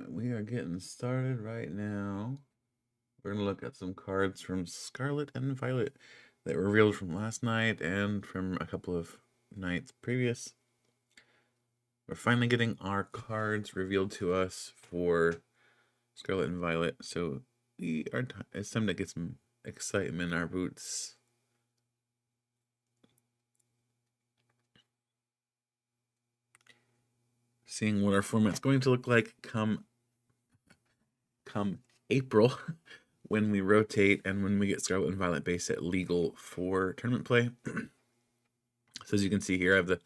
we are getting started right now. We're going to look at some cards from Scarlet and Violet that were revealed from last night and from a couple of nights previous. We're finally getting our cards revealed to us for Scarlet and Violet, so it's time to get some excitement in our boots. Seeing what our format's going to look like come April when we rotate and when we get Scarlet and Violet base set legal for tournament play. So as you can see here, I have the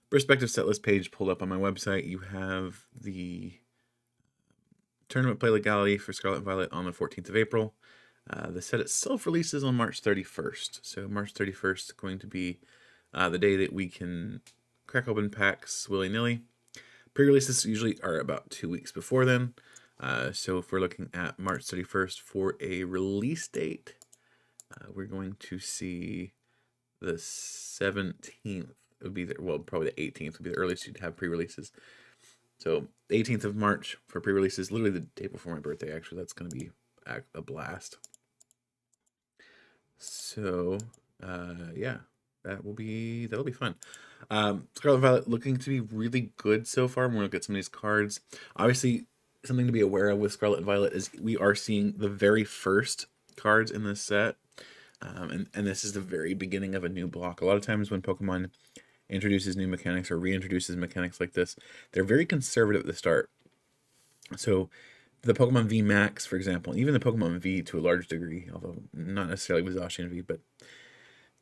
prospective set list page pulled up on my website. You have the tournament play legality for Scarlet and Violet on the 14th of April. The set itself releases on March 31st. So March 31st is going to be the day that we can crack open packs willy-nilly. Pre-releases usually are about 2 weeks before then. So if we're looking at March 31st for a release date, we're going to see the 17th would be well, probably the 18th would be the earliest you'd have pre-releases. So the 18th of March for pre-releases, literally the day before my birthday. Actually, that's going to be a blast. So yeah, that'll be fun. Scarlet Violet looking to be really good so far. We're gonna look at some of these cards. Obviously, something to be aware of with Scarlet and Violet is we are seeing the very first cards in this set. And this is the very beginning of a new block. A lot of times when Pokemon introduces new mechanics or reintroduces mechanics like this, they're very conservative at the start. So the Pokemon V Max, for example, even the Pokemon V to a large degree, although not necessarily with Zacian V, but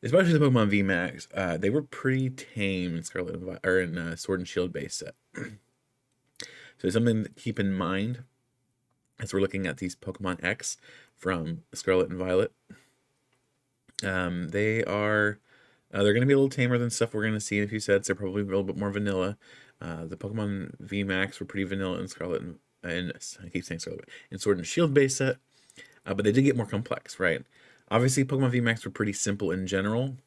especially the Pokemon V Max, they were pretty tame in Scarlet and or in Sword and Shield base set. So something to keep in mind as we're looking at these Pokemon X from Scarlet and Violet. They're going to be a little tamer than stuff we're going to see in a few sets. They're probably a little bit more vanilla. The Pokemon V Max were pretty vanilla in Scarlet and I keep saying Scarlet, in Sword and Shield base set, but they did get more complex, right? Obviously, Pokemon V Max were pretty simple in general.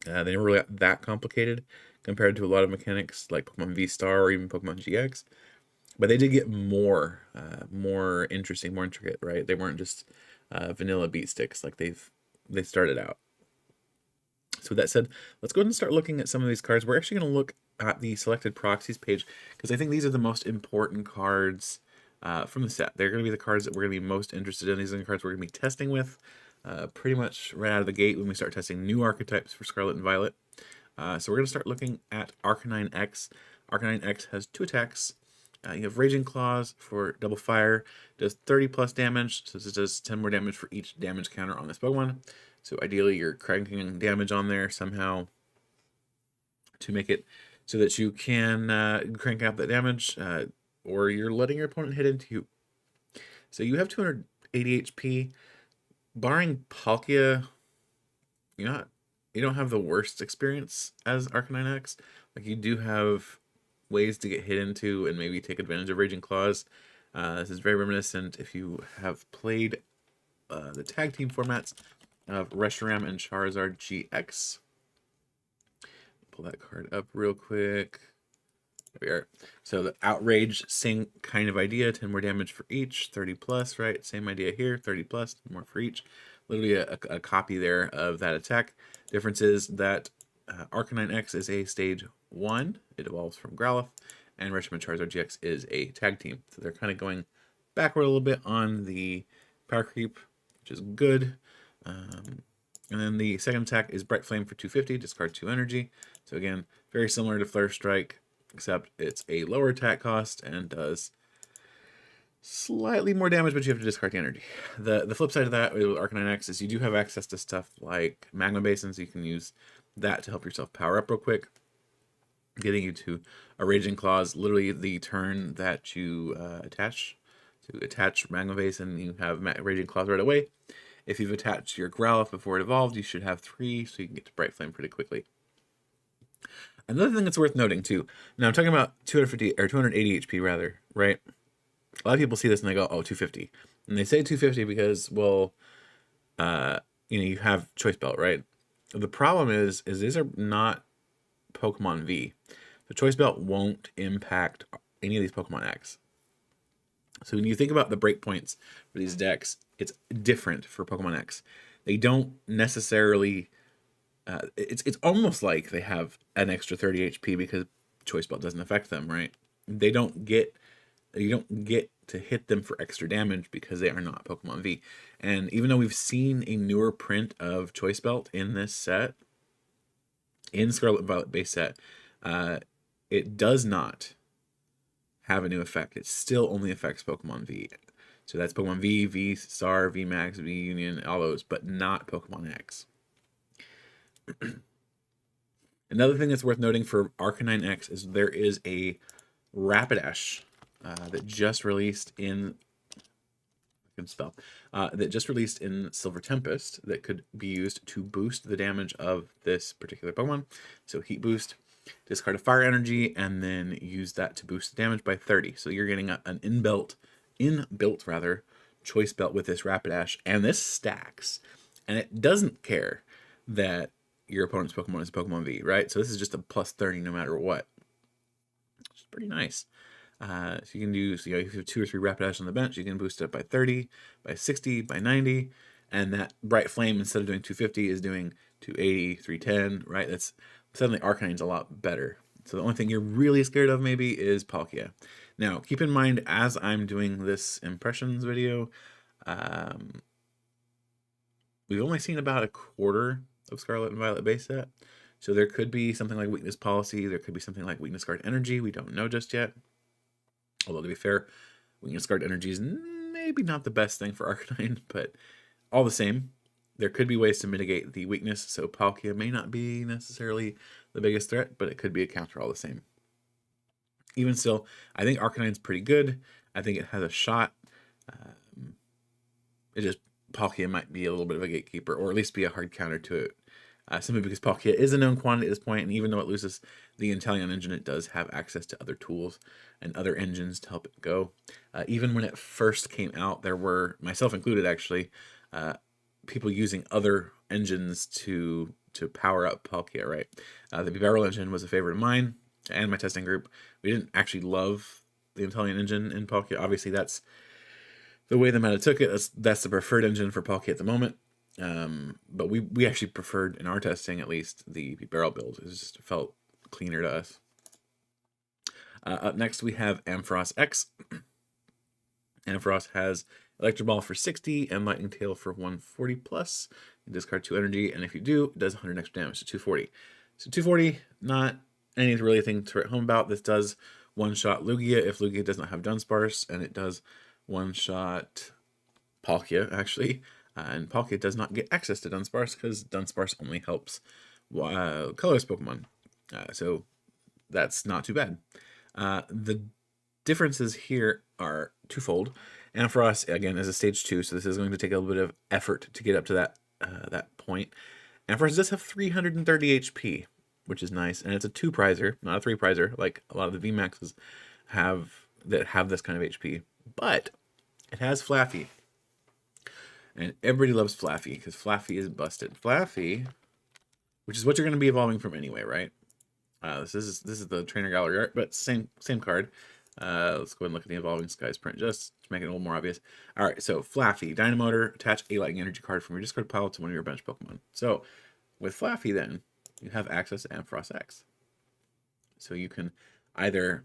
They never really got that complicated compared to a lot of mechanics like Pokemon V Star or even Pokemon GX. But they did get more interesting, more intricate, right? They weren't just vanilla beat sticks like they started out. So with that said, let's go ahead and start looking at some of these cards. We're actually going to look at the selected proxies page because I think these are the most important cards from the set. They're going to be the cards that we're going to be most interested in. These are the cards we're going to be testing with pretty much right out of the gate when we start testing new archetypes for Scarlet and Violet. So we're going to start looking at Arcanine X. Arcanine X has 2 attacks. You have Raging Claws for double fire, does 30 plus damage, so this does 10 more damage for each damage counter on this Pokemon. So ideally you're cranking damage on there somehow to make it so that you can crank out that damage, or you're letting your opponent hit into you. So you have 280 HP. Barring Palkia, you don't have the worst experience as Arcanine X. Like, you do have ways to get hit into and maybe take advantage of Raging Claws. This is very reminiscent if you have played the tag team formats of Reshiram and Charizard GX. Pull that card up real quick. There we are. So the Outrage, same kind of idea, 10 more damage for each, 30 plus, right? Same idea here, 30 plus, more for each. Literally a copy there of that attack. Difference is that Arcanine X is a stage 1. It evolves from Growlithe, and Reshiram and Charizard GX is a tag team. So they're kind of going backward a little bit on the power creep, which is good. And then the second attack is Bright Flame for 250, discard 2 energy. So again, very similar to Flare Strike, except it's a lower attack cost and does slightly more damage, but you have to discard the energy. The flip side of that with Arcanine X is you do have access to stuff like Magma Basins. You can use that to help yourself power up real quick, getting you to a Raging Claws, literally the turn that you attach Magma Basin, you have Raging Claws right away. If you've attached your Growlithe before it evolved, you should have 3, so you can get to Bright Flame pretty quickly. Another thing that's worth noting too, now I'm talking about 250 or 280 HP rather, right? A lot of people see this and they go, oh, 250. And they say 250 because, well, you have Choice Belt, right? The problem is these are not Pokemon V. The Choice Belt won't impact any of these Pokemon X. So when you think about the breakpoints for these decks, it's different for Pokemon X. They don't necessarily. It's almost like they have an extra 30 HP because Choice Belt doesn't affect them, right? They don't get You don't get to hit them for extra damage because they are not Pokemon V. And even though we've seen a newer print of Choice Belt in this set, in Scarlet Violet base set, it does not have a new effect. It still only affects Pokemon V. So that's Pokemon V, V Star, V Max, V Union, all those, but not Pokemon X. Another thing that's worth noting for Arcanine X is there is a Rapidash that just released in Silver Tempest that could be used to boost the damage of this particular Pokemon. So Heat Boost, discard a Fire Energy, and then use that to boost the damage by 30. So you're getting an inbuilt Choice Belt with this Rapidash, and this stacks. And it doesn't care that your opponent's Pokemon is Pokemon V, right? So this is just a plus 30 no matter what. Which is pretty nice. So you can do, if you have 2 or 3 Rapidash on the bench, you can boost it by 30, by 60, by 90, and that Bright Flame, instead of doing 250, is doing 280, 310, right? That's suddenly Arcanine's a lot better. So the only thing you're really scared of maybe is Palkia. Now, keep in mind, as I'm doing this impressions video, we've only seen about a quarter of Scarlet and Violet base set. So there could be something like Weakness Policy, there could be something like Weakness Guard Energy, we don't know just yet. Although, to be fair, Weakness Guard Energy is maybe not the best thing for Arcanine, but all the same, there could be ways to mitigate the weakness, so Palkia may not be necessarily the biggest threat, but it could be a counter all the same. Even still, I think Arcanine's pretty good. I think it has a shot. Palkia might be a little bit of a gatekeeper, or at least be a hard counter to it. Simply because Palkia is a known quantity at this point, and even though it loses the Inteleon engine, it does have access to other tools and other engines to help it go. Even when it first came out, there were, myself included actually, people using other engines to power up Palkia, right? The Barrel engine was a favorite of mine and my testing group. We didn't actually love the Inteleon engine in Palkia. Obviously, that's the way the meta took it. That's the preferred engine for Palkia at the moment. But we actually preferred, in our testing at least, the barrel build. It just felt cleaner to us. Up next we have Ampharos X. Ampharos has Electro Ball for 60 and Lightning Tail for 140 plus. You discard 2 energy, and if you do, it does 100 extra damage, so 240. So 240, not anything to write home about. This does one-shot Lugia if Lugia does not have Dunsparce, and it does one-shot Palkia, actually. And Palkia does not get access to Dunsparce because Dunsparce only helps colorless Pokemon. So that's not too bad. The differences here are twofold. Ampharos, again, is a stage 2, so this is going to take a little bit of effort to get up to that point. Ampharos does have 330 HP, which is nice, and it's a 2-prizer, not a 3-prizer, like a lot of the VMAXs that have this kind of HP. But it has Flaffy. And everybody loves Flaffy, because Flaffy is busted. Flaffy, which is what you're going to be evolving from anyway, right? This is the trainer gallery art, but same card. Let's go ahead and look at the Evolving Skies print just to make it a little more obvious. All right, so Flaffy, Dynamotor, attach a Lightning Energy card from your discard pile to one of your bench Pokemon. So with Flaffy, then you have access to Ampharos X. So you can either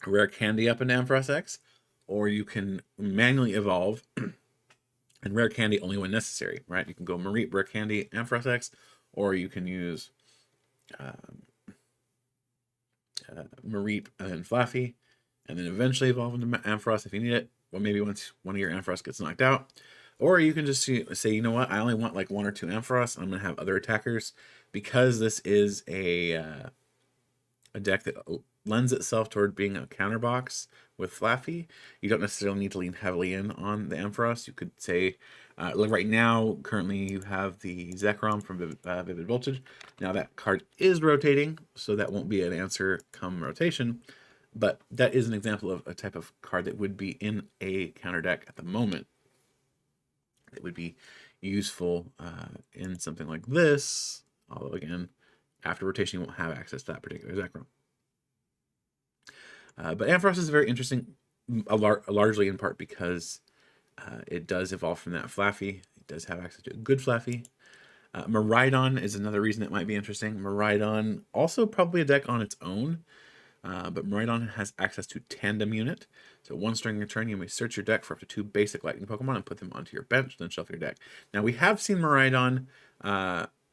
rare candy up into Ampharos X, or you can manually evolve. And rare candy only when necessary, right? You can go Mareep, rare candy, Ampharos X, or you can use Mareep and then Flaffy, and then eventually evolve into Ampharos if you need it. Well, maybe once one of your Ampharos gets knocked out. Or you can just say, you know what, I only want like 1 or 2 Ampharos, and I'm going to have other attackers. Because this is a deck that lends itself toward being a counter box with Flaffy, you don't necessarily need to lean heavily in on the Ampharos. You could say, like right now, currently you have the Zekrom from Vivid Voltage. Now that card is rotating, so that won't be an answer come rotation, but that is an example of a type of card that would be in a counter deck at the moment. It would be useful in something like this, although again, after rotation you won't have access to that particular Zekrom. But Ampharos is very interesting. largely in part because it does evolve from that Flaffy. It does have access to a good Flaffy. Miraidon is another reason it might be interesting. Miraidon, also probably a deck on its own, but Miraidon has access to Tandem Unit. So once during your turn, you may search your deck for up to 2 basic lightning Pokemon and put them onto your bench, then shuffle your deck. Now, we have seen Miraidon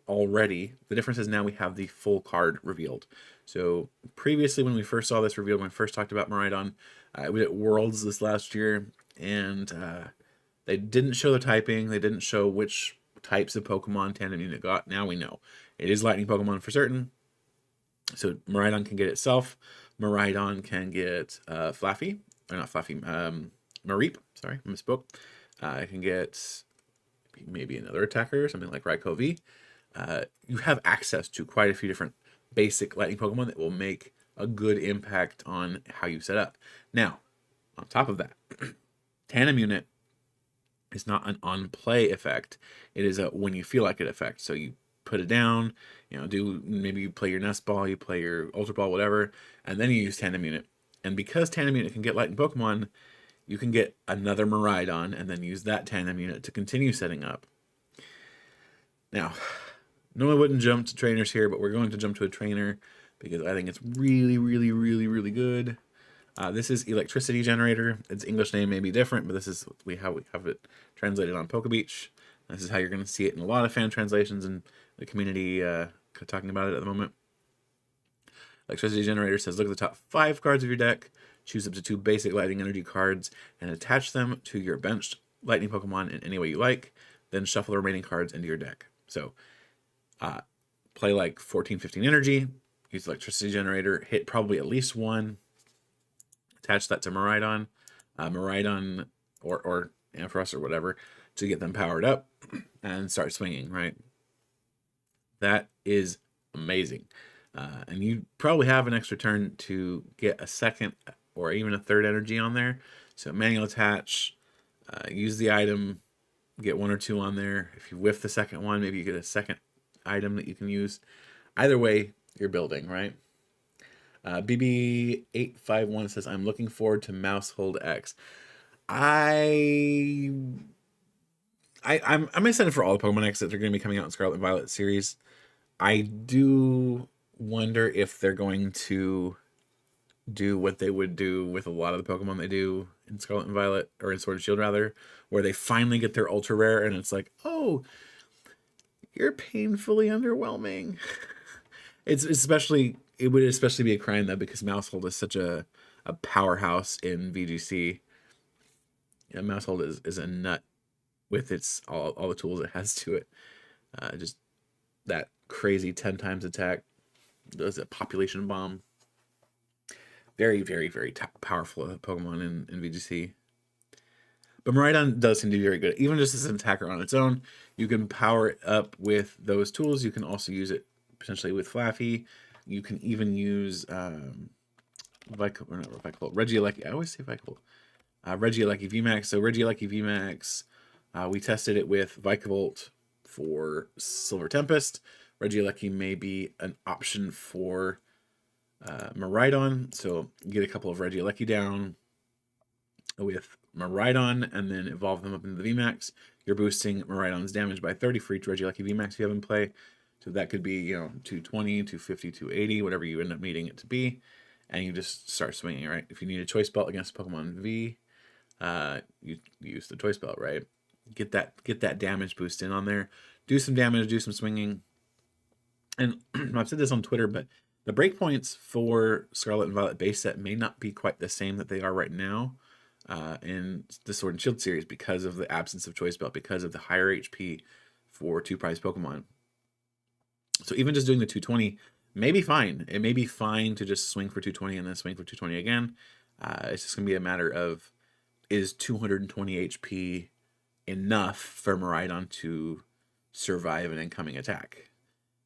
already. The difference is now we have the full card revealed. So previously, when we first saw this revealed, when we first talked about Miraidon, it was at Worlds this last year, and they didn't show the typing. They didn't show which types of Pokemon Tandem Unit got. Now we know. It is lightning Pokemon for certain. So Miraidon can get itself. Miraidon can get Flaffy, or not Flaffy, Mareep. Sorry, I misspoke. It can get maybe another attacker, something like Raikou. You have access to quite a few different basic lightning Pokemon that will make a good impact on how you set up. Now, on top of that, Tandem Unit is not an on-play effect. It is a when you feel like it effect. So you put it down, maybe you play your Nest Ball, you play your Ultra Ball, whatever, and then you use Tandem Unit. And because Tandem Unit can get Lightning Pokemon, you can get another Miraidon and then use that Tandem Unit to continue setting up. Now, normally I wouldn't jump to trainers here, but we're going to jump to a trainer because I think it's really, really, really, really good. This is Electricity Generator. Its English name may be different, but this is we have it translated on PokeBeach. This is how you're going to see it in a lot of fan translations and the community talking about it at the moment. Electricity Generator says, look at the top 5 cards of your deck, choose up to 2 basic Lightning Energy cards, and attach them to your benched Lightning Pokemon in any way you like, then shuffle the remaining cards into your deck. So, play like 14, 15 Energy, use Electricity Generator, hit probably at least one, attach that to Miraidon, or Ampharos or whatever, to get them powered up and start swinging, right? That is amazing. And you probably have an extra turn to get a second or even a third energy on there. So manual attach, use the item, get 1 or 2 on there. If you whiff the second one, maybe you get a second item that you can use. Either way, you're building, right? BB851 says, I'm looking forward to Mousehold X. I'm excited for all the Pokemon X that are going to be coming out in Scarlet Violet series. I do wonder if they're going to do what they would do with a lot of the Pokemon they do in Scarlet and Violet, or in Sword and Shield rather, where they finally get their ultra rare and it's like, oh, you're painfully underwhelming. It would especially be a crime though, because Mousehold is such a powerhouse in VGC. Yeah, Mousehold is a nut with its all the tools it has to it. Just that crazy 10 times attack. Does a population bomb. Very, very, very powerful Pokemon in VGC. But Miraidon does seem to be very good. Even just as an attacker on its own, you can power it up with those tools. You can also use it potentially with Flaffy. You can even use Regieleki. I always say Vikavolt. Regieleki VMAX. So Regieleki VMAX, we tested it with Vikavolt for Silver Tempest. Regieleki may be an option for Miraidon. So get a couple of Regieleki down with Miraidon and then evolve them up into the VMAX. You're boosting Miraidon's damage by 30 for each Regieleki VMAX you have in play. So that could be, 220, 250, 280, whatever you end up needing it to be. And you just start swinging, right? If you need a Choice Belt against Pokemon V, you use the Choice Belt, right? Get that damage boost in on there. Do some damage, do some swinging. And I've said this on Twitter, but the breakpoints for Scarlet and Violet base set may not be quite the same that they are right now in the Sword and Shield series because of the absence of Choice Belt, because of the higher HP for 2 prize Pokemon. So even just doing the 220 may be fine. It may be fine to just swing for 220 and then swing for 220 again. It's just going to be a matter of, is 220 HP enough for Miraidon to survive an incoming attack?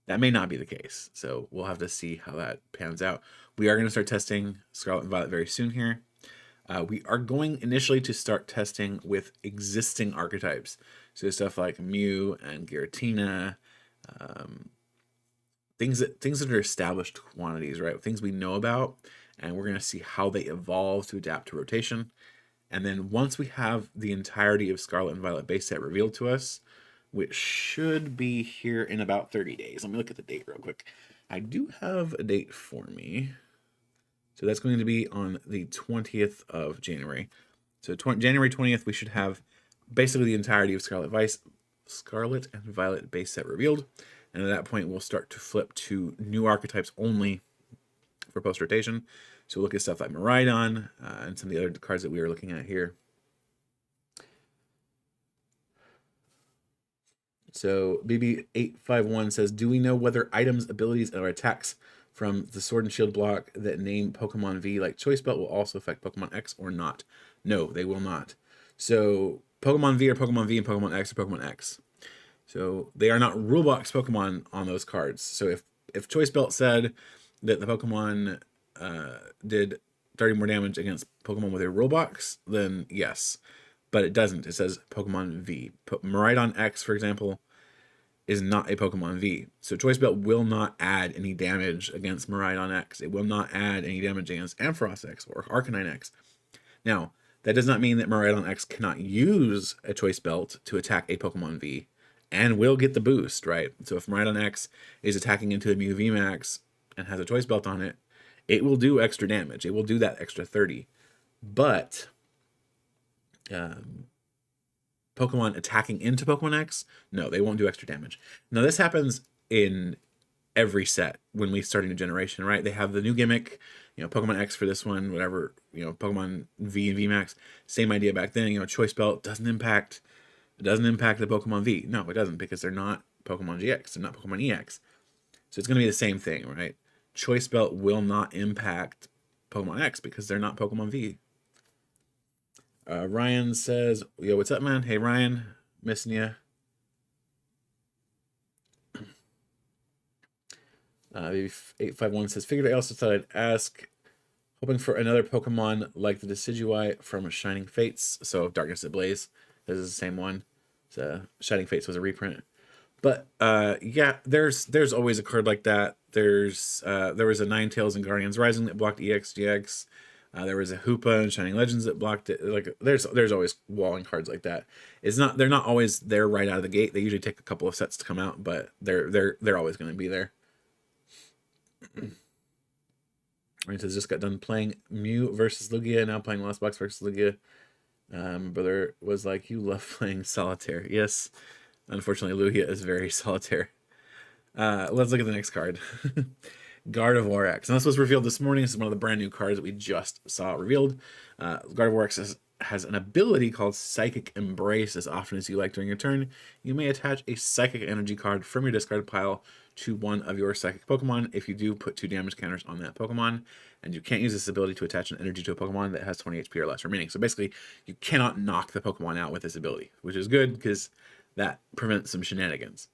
That may not be the case. So we'll have to see how that pans out. We are going to start testing Scarlet and Violet very soon here. We are going initially to start testing with existing archetypes. So stuff like Mew and Giratina, things that are established quantities, right? Things we know about, and we're going to see how they evolve to adapt to rotation. And then once we have the entirety of Scarlet and Violet base set revealed to us, which should be here in about 30 days. Let me look at the date real quick. I do have a date for me. So that's going to be on the 20th of January. So January 20th, we should have basically the entirety of Scarlet and Violet base set revealed. And at that point, we'll start to flip to new archetypes only for post-rotation. So we'll look at stuff like Miraidon and some of the other cards that we were looking at here. So BB851 says, do we know whether items, abilities, or attacks from the Sword and Shield block that name Pokemon V like Choice Belt will also affect Pokemon X or not? No, they will not. So Pokemon V are Pokemon V and Pokemon X are Pokemon X. So they are not rulebox Pokemon on those cards. So if Choice Belt said that the Pokemon did 30 more damage against Pokemon with a rulebox, then yes. But it doesn't. It says Pokemon V. Miraidon X, for example, is not a Pokemon V. So Choice Belt will not add any damage against Miraidon X. It will not add any damage against Ampharos X or Arcanine X. Now, that does not mean that Miraidon X cannot use a Choice Belt to attack a Pokemon V and will get the boost, right? So if Miraidon X is attacking into a Mew VMAX and has a Choice Belt on it, it will do extra damage. It will do that extra 30. But Pokemon attacking into Pokemon X, no, they won't do extra damage. Now, this happens in every set when we start a new generation, right? They have the new gimmick, Pokemon X for this one, whatever, Pokemon V and VMAX, same idea back then, Choice Belt doesn't impact the Pokemon V. No, it doesn't, because they're not Pokemon GX, they're not Pokemon EX. So it's going to be the same thing, right? Choice Belt will not impact Pokemon X because they're not Pokemon V. Ryan says, yo, what's up, man? Hey, Ryan, missing you. Maybe 851 says, figured I also thought I'd ask, hoping for another Pokemon like the Decidueye from Shining Fates. So Darkness Ablaze, this is the same one. So Shining Fates was a reprint. But yeah, there's always a card like that. There was a Ninetales in Guardians Rising that blocked EX GX. There was a Hoopa in Shining Legends that blocked it. Like there's always walling cards like that. They're not always there right out of the gate. They usually take a couple of sets to come out, but they're always going to be there. Ryan says, just got done playing Mew versus Lugia, now playing Lost Box versus Lugia. Brother was like, you love playing solitaire. Yes, unfortunately, Lugia is very solitaire. Let's look at the next card. Gardevoir X. And this was revealed this morning. This is one of the brand new cards that we just saw revealed. Gardevoir X has an ability called Psychic Embrace. As often as you like during your turn, you may attach a Psychic Energy card from your discard pile to one of your Psychic Pokemon. If you do, put 2 damage counters on that Pokemon. And you can't use this ability to attach an energy to a Pokemon that has 20 HP or less remaining. So basically, you cannot knock the Pokemon out with this ability, which is good because that prevents some shenanigans.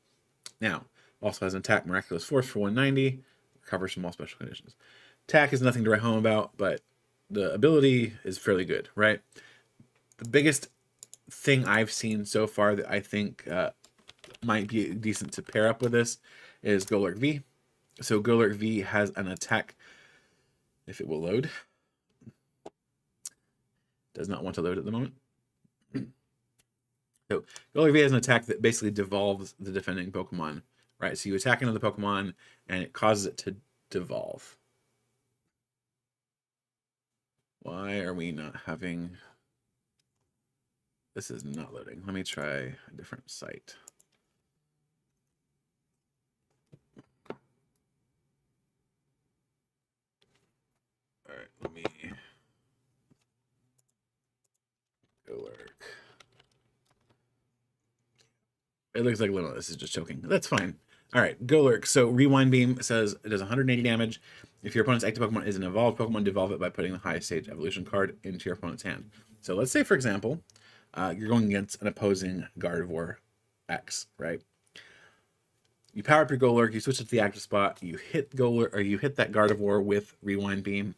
Now, also has an attack Miraculous Force for 190. Covers from all special conditions. Attack is nothing to write home about, but the ability is fairly good, right? The biggest thing I've seen so far that I think might be decent to pair up with this is Golurk V. So Golurk V has an attack, if it will load. Does not want to load at the moment. So Golurk V has an attack that basically devolves the defending Pokemon. Right, so you attack another Pokemon, and it causes it to devolve. Why are we not having... This is not loading. Let me try a different site. All right, let me... Golurk. It looks like Limitless is just choking. That's fine. All right, Golurk. So Rewind Beam says it does 180 damage. If your opponent's active Pokemon is an evolved Pokemon, devolve it by putting the highest stage evolution card into your opponent's hand. So let's say, for example, you're going against an opposing Gardevoir X, right? You power up your Golurk, you switch it to the active spot, you hit Golurk, or you hit that Gardevoir with Rewind Beam.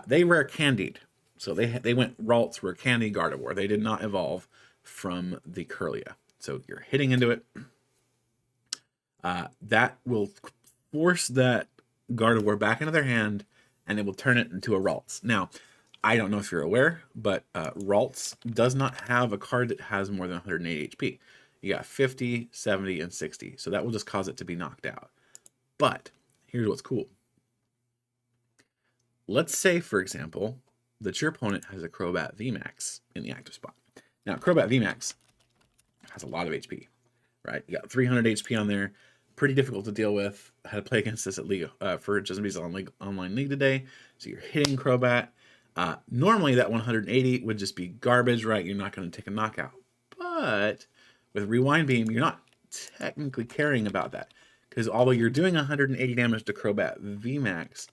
They rare candied. So they went Ralts rare candy Gardevoir. They did not evolve from the Kirlia. So you're hitting into it. That will force that Gardevoir back into their hand and it will turn it into a Ralts. Now, I don't know if you're aware, but Ralts does not have a card that has more than 180 HP. You got 50, 70, and 60. So that will just cause it to be knocked out. But here's what's cool. Let's say, for example, that your opponent has a Crobat VMAX in the active spot. Now, Crobat VMAX has a lot of HP, right? You got 300 HP on there. Pretty difficult to deal with. I had to play against this at League for Just Online League today. So you're hitting Crobat. Normally that 180 would just be garbage, right? You're not going to take a knockout. But with Rewind Beam, you're not technically caring about that. Because although you're doing 180 damage to Crobat VMAX,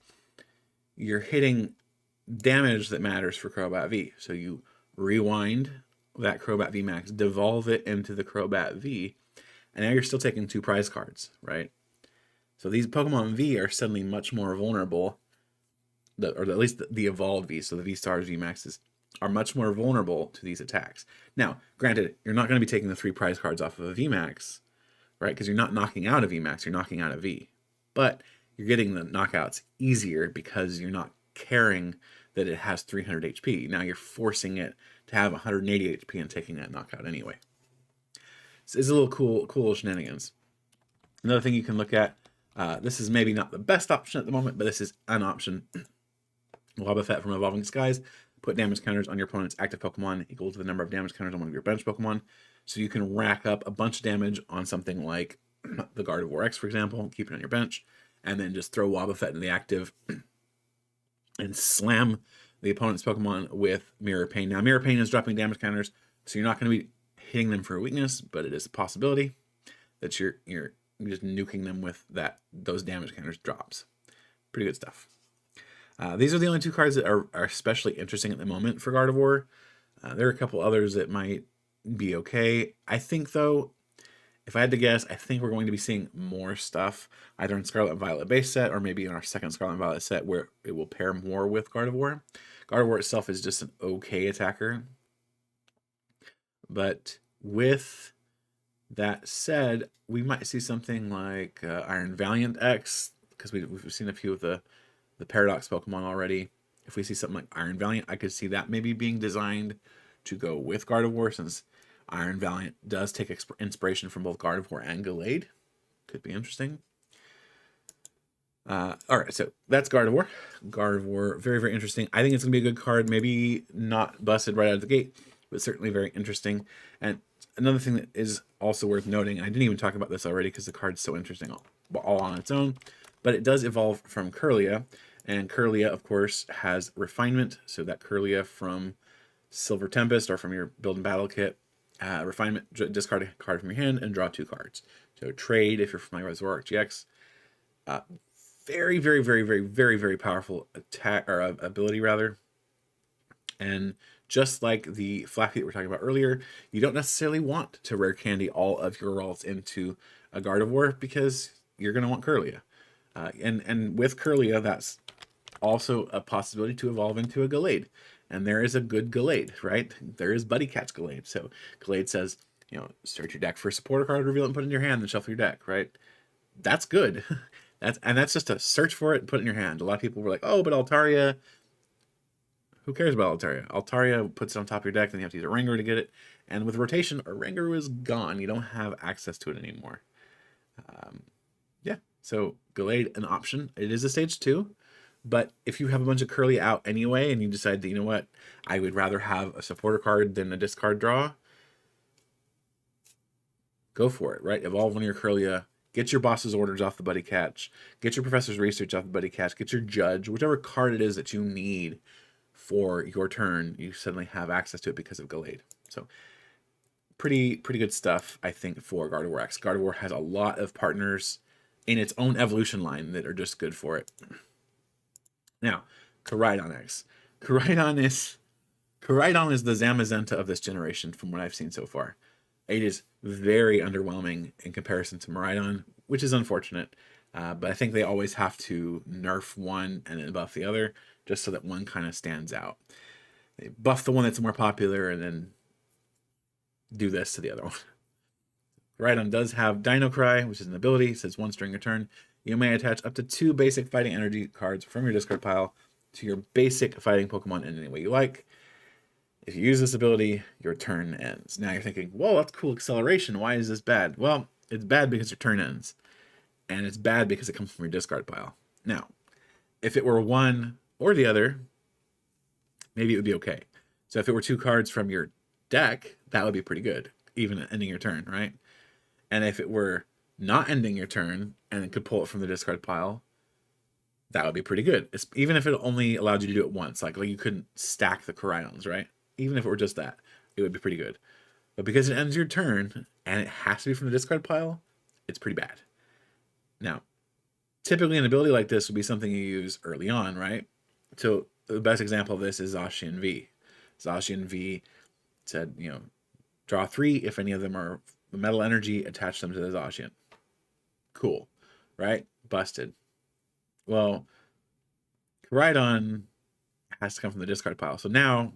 you're hitting damage that matters for Crobat V. So you rewind that Crobat VMAX, devolve it into the Crobat V, and now you're still taking 2 prize cards, right? So these Pokemon V are suddenly much more vulnerable, or at least the evolved V, so the V-Stars, V-Maxes, are much more vulnerable to these attacks. Now, granted, you're not going to be taking the 3 prize cards off of a VMAX, right? Because you're not knocking out a VMAX, you're knocking out a V. But you're getting the knockouts easier because you're not caring that it has 300 HP. Now you're forcing it to have 180 HP and taking that knockout anyway. So it's a little cool little shenanigans. Another thing you can look at, this is maybe not the best option at the moment, but this is an option. Wobbuffet from Evolving Skies. Put damage counters on your opponent's active Pokemon equal to the number of damage counters on one of your bench Pokemon. So you can rack up a bunch of damage on something like the Gardevoir X, for example, keep it on your bench, and then just throw Wobbuffet in the active and slam the opponent's Pokemon with Mirror Pain. Now, Mirror Pain is dropping damage counters, so you're not going to be hitting them for a weakness, but it is a possibility that you're just nuking them with those damage counters drops. Pretty good stuff. These are the only 2 cards that are especially interesting at the moment for Gardevoir. There are a couple others that might be okay. I think, though, if I had to guess, I think we're going to be seeing more stuff either in Scarlet Violet base set or maybe in our second Scarlet Violet set where it will pair more with Gardevoir. Gardevoir itself is just an okay attacker. But with that said, we might see something like Iron Valiant X, because we've seen a few of the Paradox Pokemon already. If we see something like Iron Valiant, I could see that maybe being designed to go with Gardevoir, since Iron Valiant does take inspiration from both Gardevoir and Gallade. Could be interesting. All right, so that's Gardevoir. Gardevoir, very, very interesting. I think it's going to be a good card. Maybe not busted right out of the gate, but certainly very interesting. And another thing that is also worth noting, and I didn't even talk about this already because the card's so interesting all on its own, but it does evolve from Kirlia. And Kirlia, of course, has Refinement. So that Kirlia from Silver Tempest or from your Build and Battle kit, Refinement, discard a card from your hand and draw 2 cards. So trade if you're familiar with Zoroark GX. Very, very, very, very, very, very powerful attack or ability rather. And just like the Flappy that we were talking about earlier, you don't necessarily want to rare candy all of your rolls into a Gardevoir because you're going to want Kirlia. And with Kirlia, that's also a possibility to evolve into a Gallade. And there is a good Gallade, right? There is Buddy Catch Gallade. So Gallade says, search your deck for a supporter card, reveal it, and put it in your hand, then shuffle your deck, right? That's good. That's just a search for it and put it in your hand. A lot of people were like, oh, but Altaria, who cares about Altaria? Altaria puts it on top of your deck, then you have to use a Rangoru to get it. And with rotation, a Rangoru is gone. You don't have access to it anymore. Yeah, so Gallade, an option. It is a stage 2. But if you have a bunch of Kirlia out anyway, and you decide that, you know what, I would rather have a supporter card than a discard draw, go for it, right? Evolve one of your Kirlia, get your boss's orders off the Buddy Catch, get your professor's research off the Buddy Catch, get your judge, whichever card it is that you need for your turn, you suddenly have access to it because of Gallade. So pretty good stuff, I think, for Gardevoir X. Gardevoir has a lot of partners in its own evolution line that are just good for it. Now, Koraidon X. Koraidon is the Zamazenta of this generation from what I've seen so far. It is very underwhelming in comparison to Miraidon, which is unfortunate. But I think they always have to nerf one and then buff the other, just so that one kind of stands out. They buff the one that's more popular and then do this to the other one. Koraidon does have Dino Cry, which is an ability. It says once during your turn, you may attach up to 2 basic fighting energy cards from your discard pile to your basic fighting Pokemon in any way you like. If you use this ability, your turn ends. Now you're thinking, whoa, that's cool acceleration. Why is this bad? Well, it's bad because your turn ends. And it's bad because it comes from your discard pile. Now, if it were one or the other, maybe it would be okay. So if it were 2 cards from your deck, that would be pretty good, even ending your turn, right? And if it were not ending your turn and it could pull it from the discard pile, that would be pretty good. Even if it only allowed you to do it once, like you couldn't stack the Koraidons, right? Even if it were just that, it would be pretty good. But because it ends your turn and it has to be from the discard pile, it's pretty bad. Now, typically an ability like this would be something you use early on, right? So the best example of this is Zacian V. Zacian V said, draw 3. If any of them are metal energy, attach them to the Zacian. Cool, right? Busted. Well, Koraidon has to come from the discard pile. So now,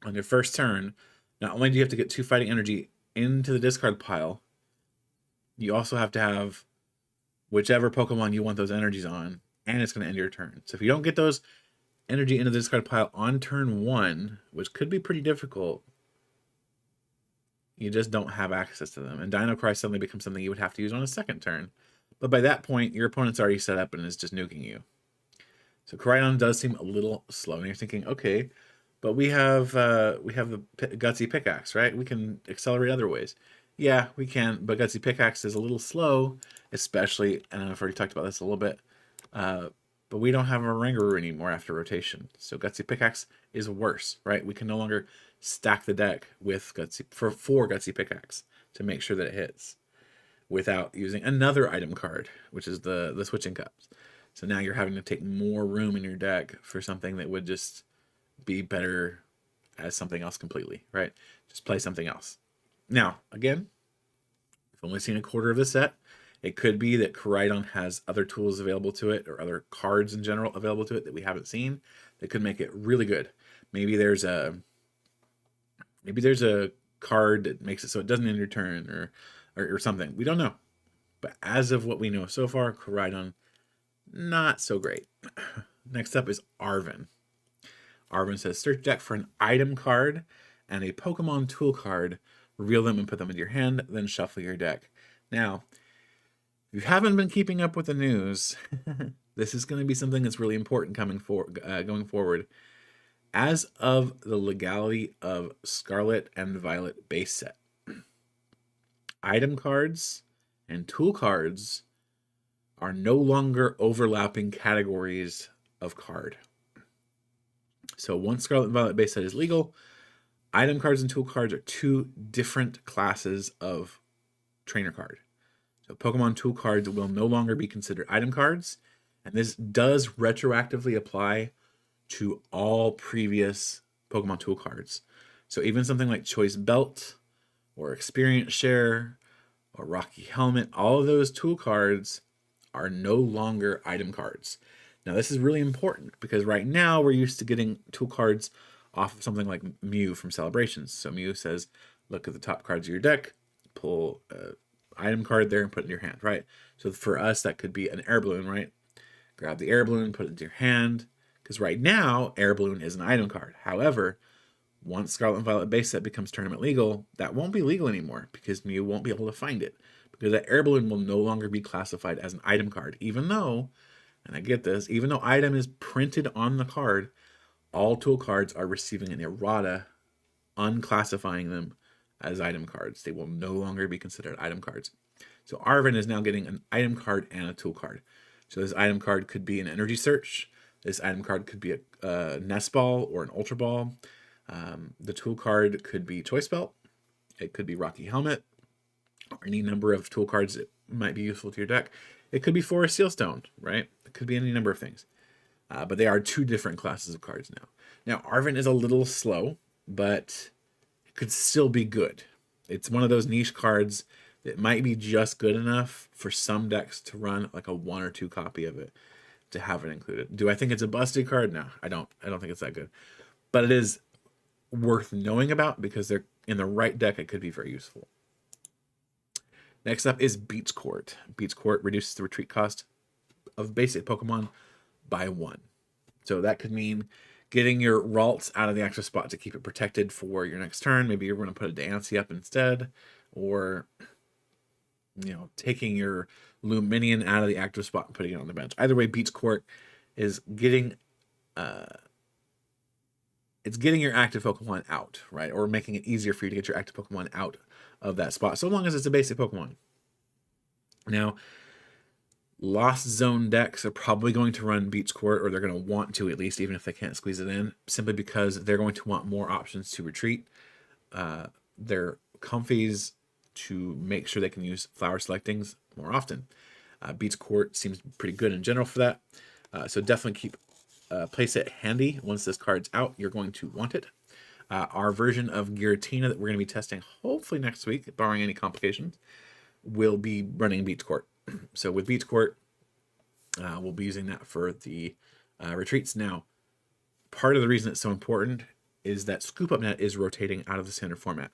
on your first turn, not only do you have to get 2 fighting energy into the discard pile, you also have to have whichever Pokemon you want those energies on, and it's going to end your turn. So if you don't get those energy into the discard pile on turn 1, which could be pretty difficult, you just don't have access to them. And Dino Cry suddenly becomes something you would have to use on a second turn. But by that point, your opponent's already set up and is just nuking you. So Koraidon does seem a little slow. And you're thinking, okay, but we have the Gutsy Pickaxe, right? We can accelerate other ways. Yeah, we can, but Gutsy Pickaxe is a little slow, especially, and I've already talked about this a little bit, but we don't have a Rangaroo anymore after rotation. So Gutsy Pickaxe is worse, right? We can no longer stack the deck with four Gutsy Pickaxe to make sure that it hits without using another item card, which is the switching cups. So now you're having to take more room in your deck for something that would just be better as something else completely, right? Just play something else. Now, again, we've only seen a quarter of the set. It could be that Koraidon has other tools available to it, or other cards in general available to it that we haven't seen that could make it really good. Maybe there's a card that makes it so it doesn't end your turn, or something. We don't know. But as of what we know so far, Koraidon, not so great. Next up is Arven. Arven says, search deck for an item card and a Pokemon tool card. Reveal them and put them into your hand, then shuffle your deck. Now, if you haven't been keeping up with the news, this is going to be something that's really important going forward. As of the legality of Scarlet and Violet base set, item cards and tool cards are no longer overlapping categories of card. So once Scarlet and Violet base set is legal, item cards and tool cards are 2 different classes of trainer card. So Pokemon tool cards will no longer be considered item cards, and this does retroactively apply to all previous Pokemon tool cards. So even something like Choice Belt or Experience Share or Rocky Helmet, all of those tool cards are no longer item cards. Now this is really important because right now we're used to getting tool cards off of something like Mew from Celebrations. So Mew says, look at the top cards of your deck, pull an item card there and put it in your hand, right? So for us, that could be an Air Balloon, right? Grab the Air Balloon, put it into your hand, because right now, Air Balloon is an item card. However, once Scarlet and Violet base set becomes tournament legal, that won't be legal anymore because Mew won't be able to find it. Because that Air Balloon will no longer be classified as an item card, even though, and I get this, even though item is printed on the card, all tool cards are receiving an errata unclassifying them as item cards. They will no longer be considered item cards. So Arven is now getting an item card and a tool card. So this item card could be an Energy Search. This item card could be a Nest Ball or an Ultra Ball. The tool card could be Choice Belt. It could be Rocky Helmet, or any number of tool cards that might be useful to your deck. It could be Forest Sealstone, right? It could be any number of things. But they are 2 different classes of cards now. Now, Arven is a little slow, but it could still be good. It's one of those niche cards that might be just good enough for some decks to run like a 1 or 2 copy of it to have it included. Do I think it's a busted card? No, I don't think it's that good. But it is worth knowing about because they're in the right deck. It could be very useful. Next up is Beach Court. Beach Court reduces the retreat cost of basic Pokemon by 1. So that could mean getting your Ralts out of the active spot to keep it protected for your next turn. Maybe you're going to put a Diancie up instead, or taking your Luminion out of the active spot and putting it on the bench. Either way, Beach Court is getting your active Pokemon out, right? Or making it easier for you to get your active Pokemon out of that spot, so long as it's a basic Pokemon. Now, Lost Zone decks are probably going to run Beach Court, or they're going to want to, at least, even if they can't squeeze it in, simply because they're going to want more options to retreat. Their Comfies to make sure they can use flower selectings more often. Beach Court seems pretty good in general for that. So definitely place it handy. Once this card's out, you're going to want it. Our version of Giratina that we're going to be testing hopefully next week, barring any complications, will be running Beach Court. So with Beach Court, we'll be using that for the retreats. Now, part of the reason it's so important is that Scoop Up Net is rotating out of the standard format.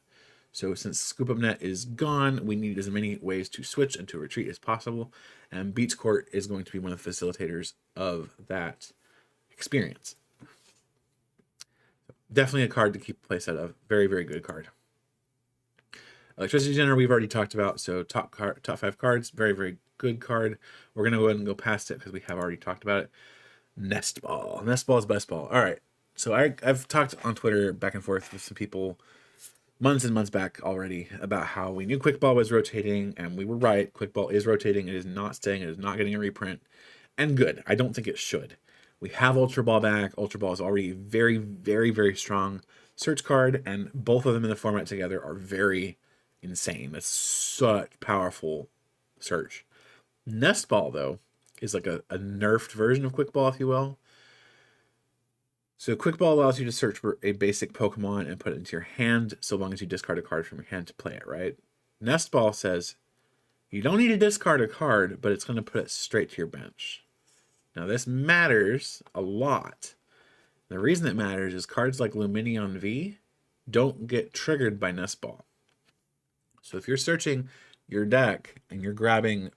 So since Scoop Up Net is gone, we need as many ways to switch and to retreat as possible. And Beach Court is going to be one of the facilitators of that experience. Definitely a card to keep place out of. Very, very good card. Electricity Generator we've already talked about. So top 5 cards. Very, very good card. We're going to go ahead and go past it because we have already talked about it. Nest Ball. Nest Ball is best ball. All right. So I've talked on Twitter back and forth with some people months and months back already about how we knew Quick Ball was rotating, and we were right. Quick Ball is rotating. It is not staying. It is not getting a reprint. And good. I don't think it should. We have Ultra Ball back. Ultra Ball is already a very, very, very strong search card, and both of them in the format together are very insane. It's such powerful search. Nest Ball, though, is like a nerfed version of Quick Ball, if you will. So Quick Ball allows you to search for a basic Pokemon and put it into your hand, so long as you discard a card from your hand to play it, right? Nest Ball says you don't need to discard a card, but it's going to put it straight to your bench. Now, this matters a lot. The reason it matters is cards like Lumineon V don't get triggered by Nest Ball. So if you're searching your deck and you're grabbing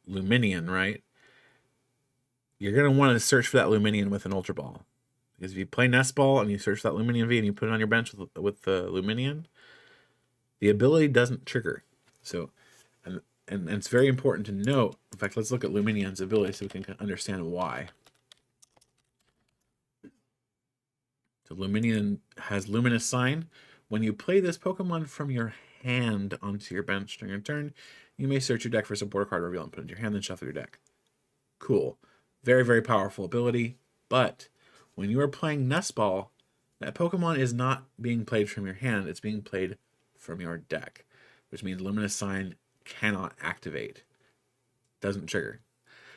Lumineon, right, you're going to want to search for that Lumineon with an Ultra Ball. Because if you play Nest Ball and you search that Lumineon V and you put it on your bench with the Lumineon, the ability doesn't trigger. So, and it's very important to note. In fact, let's look at Lumineon's ability so we can understand why. So Lumineon has Luminous Sign. When you play this Pokemon from your hand onto your bench during your turn, you may search your deck for a supporter card reveal and put it into your hand, then shuffle your deck. Cool. Very, very powerful ability. But when you are playing Nest Ball, that Pokemon is not being played from your hand. It's being played from your deck, which means Luminous Sign cannot activate. Doesn't trigger.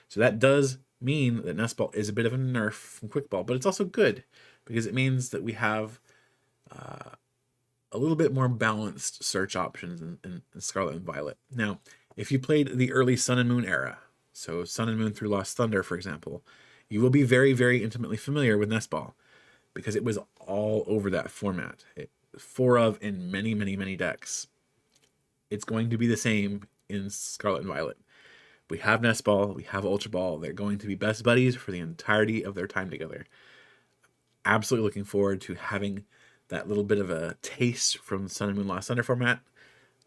So that does mean that Nest Ball is a bit of a nerf from Quick Ball, but it's also good because it means that we have a little bit more balanced search options in Scarlet and Violet. Now, if you played the early Sun and Moon era, so Sun and Moon through Lost Thunder, for example, you will be very, very intimately familiar with Nest Ball because it was all over that format. 4 of in many, many, many decks. It's going to be the same in Scarlet and Violet. We have Nest Ball, we have Ultra Ball. They're going to be best buddies for the entirety of their time together. Absolutely looking forward to having that little bit of a taste from Sun and Moon Lost Thunder format.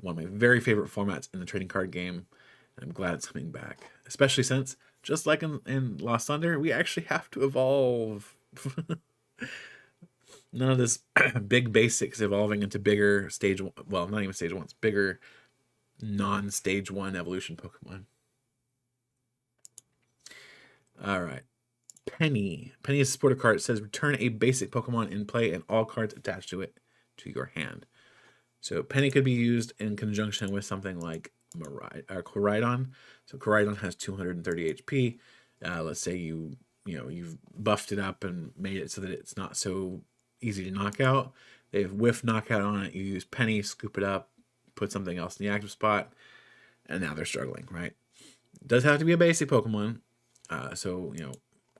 One of my very favorite formats in the trading card game. I'm glad it's coming back. Especially since, just like in Lost Thunder, we actually have to evolve. None of this big basics evolving into bigger stage 1, well, not even stage 1, it's bigger non-stage 1 evolution Pokemon. All right. Penny. Penny is a supporter card. It says return a basic Pokemon in play and all cards attached to it to your hand. So Penny could be used in conjunction with something like Koraidon. So Koraidon has 230 HP. Let's say you've buffed it up and made it so that it's not so easy to knock out. They have whiff knockout on it. You use Penny, scoop it up, put something else in the active spot, and now they're struggling, right? It does have to be a basic Pokemon. So,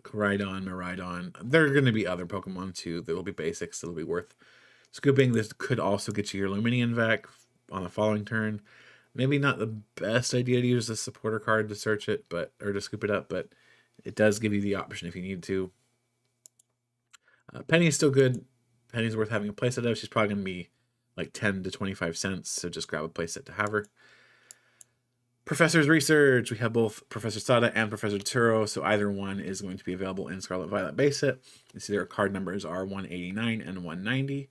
Koraidon, Miraidon. There are going to be other Pokemon too. There will be basics that'll be worth scooping. This could also get you your Lumineon back on the following turn. Maybe not the best idea to use a supporter card to search it, or to scoop it up, but it does give you the option if you need to. Penny is still good. Penny's worth having a playset of. She's probably going to be like 10 to 25 cents, so just grab a playset to have her. Professor's Research. We have both Professor Sada and Professor Turo, so either one is going to be available in Scarlet Violet base set. You see their card numbers are 189 and 190,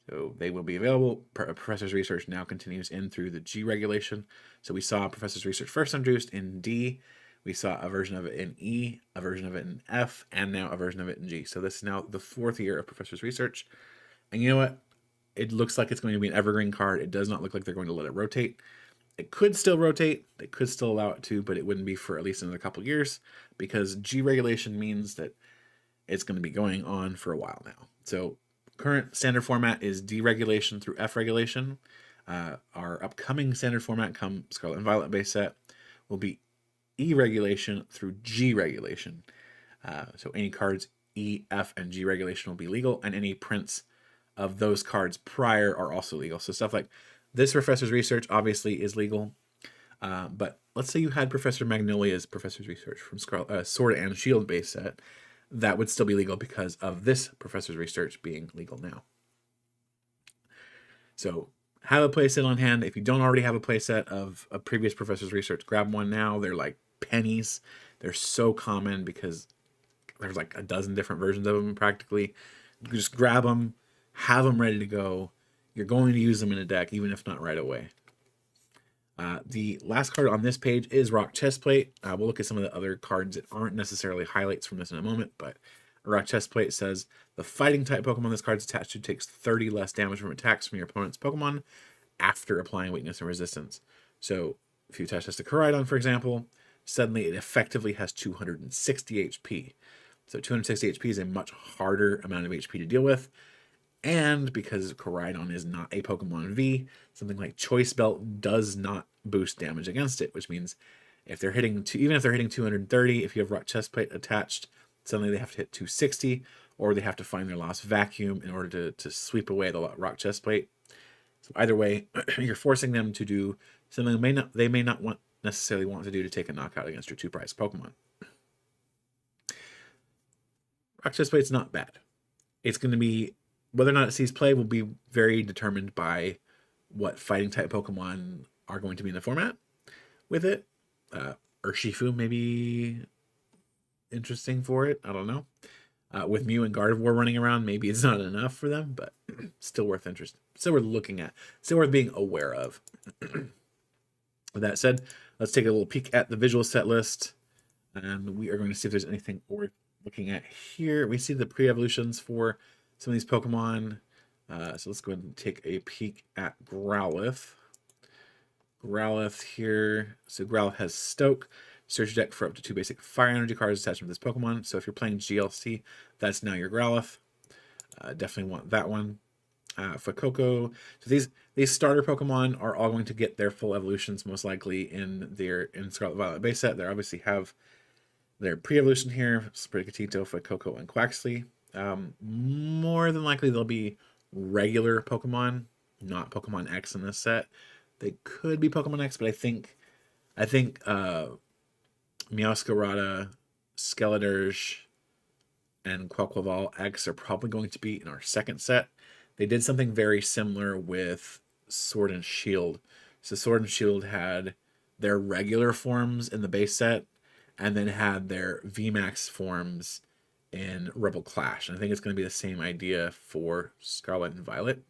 so they will be available. Professor's Research now continues in through the G regulation. So we saw Professor's Research first introduced in D, we saw a version of it in E, a version of it in F, and now a version of it in G. So this is now the 4th year of Professor's Research. And you know what? It looks like it's going to be an evergreen card. It does not look like they're going to let it rotate. It could still rotate. They could still allow it to, but it wouldn't be for at least another couple years, because G regulation means that it's going to be going on for a while now. So current standard format is D regulation through F regulation. Our upcoming standard format come Scarlet and Violet base set will be E regulation through G regulation. So any cards E, F, and G regulation will be legal, and any prints of those cards prior are also legal. So stuff like this Professor's Research obviously is legal, but let's say you had Professor Magnolia's Professor's Research from Sword and Shield base set, that would still be legal because of this Professor's Research being legal now. So have a playset on hand. If you don't already have a playset of a previous Professor's Research, grab one now. They're like pennies. They're so common because there's like a dozen different versions of them practically. You can just grab them, have them ready to go. You're going to use them in a deck, even if not right away. The last card on this page is Rock Chestplate. We'll look at some of the other cards that aren't necessarily highlights from this in a moment, but Rock Chestplate says the fighting type Pokemon this card's attached to takes 30 less damage from attacks from your opponent's Pokemon after applying weakness and resistance. So if you attach this to Koraidon, for example, suddenly it effectively has 260 HP. So 260 HP is a much harder amount of HP to deal with. And because Koraidon is not a Pokemon V, something like Choice Belt does not boost damage against it, which means if they're hitting even if they're hitting 230, if you have Rock Chestplate attached, suddenly they have to hit 260, or they have to find their lost vacuum in order to sweep away the Rock Chestplate. So either way, you're forcing them to do something they may not necessarily want to do to take a knockout against your 2-prize Pokemon. Rock Chestplate's not bad. It's going to be, whether or not it sees play will be very determined by what fighting type Pokemon are going to be in the format with it. Urshifu may be interesting for it. I don't know. With Mew and Gardevoir running around, maybe it's not enough for them, but still worth interest. Still worth looking at. Still worth being aware of. With that said, let's take a little peek at the visual set list, and we are going to see if there's anything worth looking at here. We see the pre-evolutions for some of these Pokemon. So let's go ahead and take a peek at Growlithe. Growlithe here. So Growlithe has Stoke. Search your deck for up to 2 basic fire energy cards attached to this Pokemon. So if you're playing GLC, that's now your Growlithe. Definitely want that one. For Coco, so these starter Pokemon are all going to get their full evolutions most likely in Scarlet Violet base set. They obviously have their pre-evolution here: Sprigatito, Fuecoco, and Quaxley. More than likely they'll be regular Pokemon, not Pokemon X in this set. They could be Pokemon X, but I think Meowscarada, Skeledirge, and Quaquaval X are probably going to be in our second set. They did something very similar with Sword and Shield. So Sword and Shield had their regular forms in the base set, and then had their VMAX forms in Rebel Clash. And I think it's going to be the same idea for Scarlet and Violet.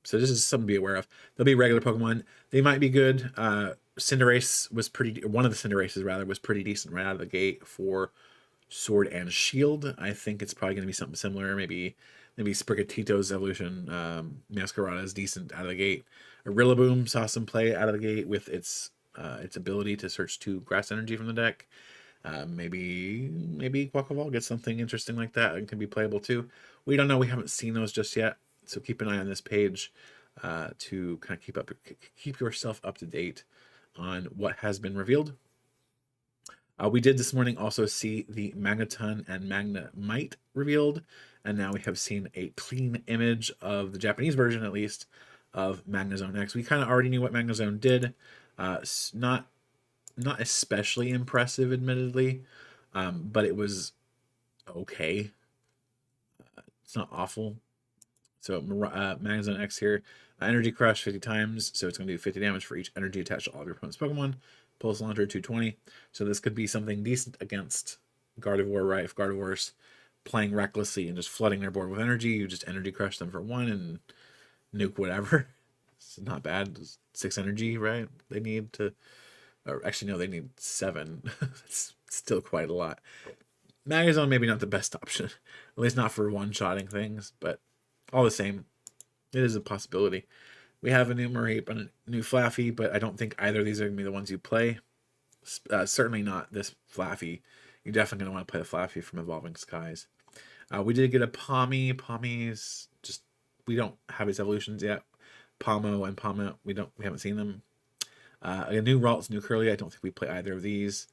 So this is something to be aware of. They'll be regular Pokemon. They might be good. Cinderace was one of the Cinderaces rather was pretty decent right out of the gate for Sword and Shield. I think it's probably going to be something similar. Maybe Sprigatito's evolution. Meowscarada is decent out of the gate. Rillaboom saw some play out of the gate with its ability to search 2 grass energy from the deck. Maybe Quaquaval gets something interesting like that and can be playable too. We don't know. We haven't seen those just yet. So keep an eye on this page to kind of keep yourself up to date on what has been revealed. We did this morning also see the Magneton and Magnemite revealed, and now we have seen a clean image of the Japanese version, at least, of Magnezone X. We kind of already knew what Magnezone did. Not especially impressive, admittedly, but it was okay. It's not awful. So Magnezone X here, Energy Crush 50 times, so it's going to do 50 damage for each energy attached to all of your opponent's Pokemon. Pulse Launcher 220, so this could be something decent against Gardevoir, right? If Gardevoir's playing recklessly and just flooding their board with energy, you just Energy Crush them for 1 and nuke whatever. It's not bad. 6 energy, right? They need to, or actually no, they need 7. It's still quite a lot. Magnezone maybe not the best option, at least not for one-shotting things, but all the same, it is a possibility. We have a new Miraidon and a new Flaffy, but I don't think either of these are going to be the ones you play. Certainly not this Flaffy. You're definitely going to want to play the Flaffy from Evolving Skies. We did get a Pommy. Pommy's just, we don't have its evolutions yet. Pommo and Pomma, we haven't seen them. A new Ralts, new Curly. I don't think we play either of these,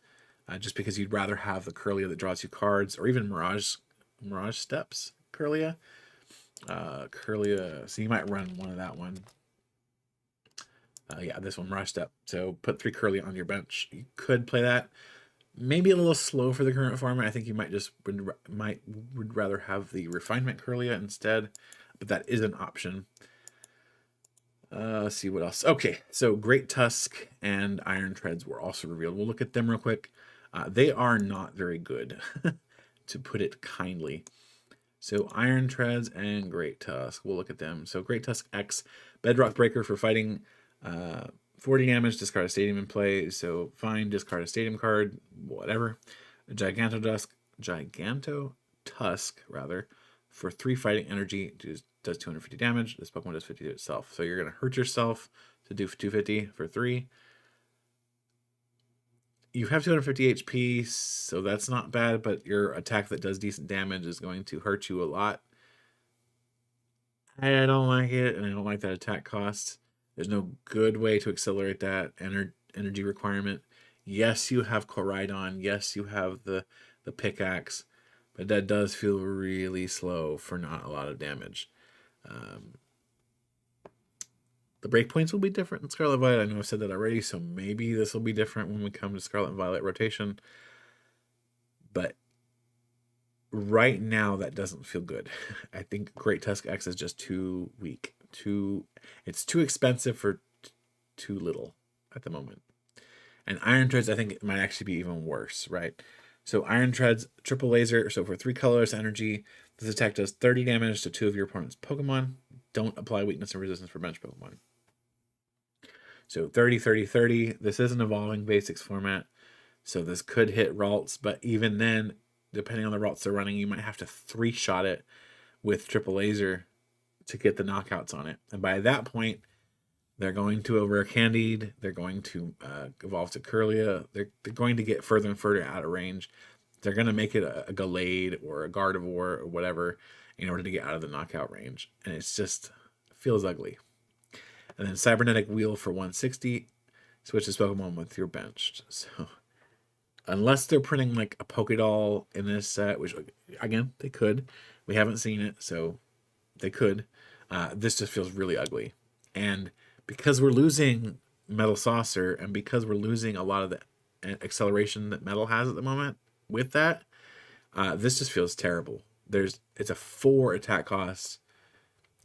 just because you'd rather have the Curlia that draws you cards, or even Mirage Steps Curlia. Curlia, so you might run one of that one. Yeah, this one, Mirage Step. So put 3 Curlia on your bench. You could play that. Maybe a little slow for the current format. I think you would rather have the Refinement Curlia instead, but that is an option. Let's see what else. Okay, so Great Tusk and Iron Treads were also revealed. We'll look at them real quick. They are not very good, to put it kindly. So Iron Treads and Great Tusk, we'll look at them. So Great Tusk X, Bedrock Breaker for fighting, 40 damage, discard a stadium in play. So fine, discard a stadium card, whatever. Giganto Tusk rather, for 3 fighting energy, does 250 damage. This Pokemon does 50 to itself. So you're going to hurt yourself to do 250 for 3. You have 250 HP, so that's not bad, but your attack that does decent damage is going to hurt you a lot. I don't like it, and I don't like that attack cost. There's no good way to accelerate that energy requirement. Yes, you have Koraidon. Yes, you have the pickaxe, but that does feel really slow for not a lot of damage. The breakpoints will be different in Scarlet Violet. I know I've said that already, so maybe this will be different when we come to Scarlet Violet rotation. But right now, that doesn't feel good. I think Great Tusk X is just too weak. It's too expensive for too little at the moment. And Iron Treads, I think it might actually be even worse, right? So Iron Treads, triple laser. So for 3 colorless energy, this attack does 30 damage to 2 of your opponent's Pokemon. Don't apply weakness and resistance for bench Pokemon. So 30, 30, 30. This is an Evolving Basics format, so this could hit Ralts, but even then, depending on the Ralts they're running, you might have to 3-shot it with triple laser to get the knockouts on it. And by that point, they're going to over Candied, they're going to evolve to Curlia, they're going to get further and further out of range. They're going to make it a Gallade or a Gardevoir or whatever in order to get out of the knockout range. And it's just, feels ugly. And then Cybernetic Wheel for 160, switches Pokemon with your benched. So, unless they're printing like a Pokédoll in this set, which, again, they could. We haven't seen it, so they could. This just feels really ugly. And because we're losing Metal Saucer, and because we're losing a lot of the acceleration that Metal has at the moment with that, this just feels terrible. It's a 4 attack cost,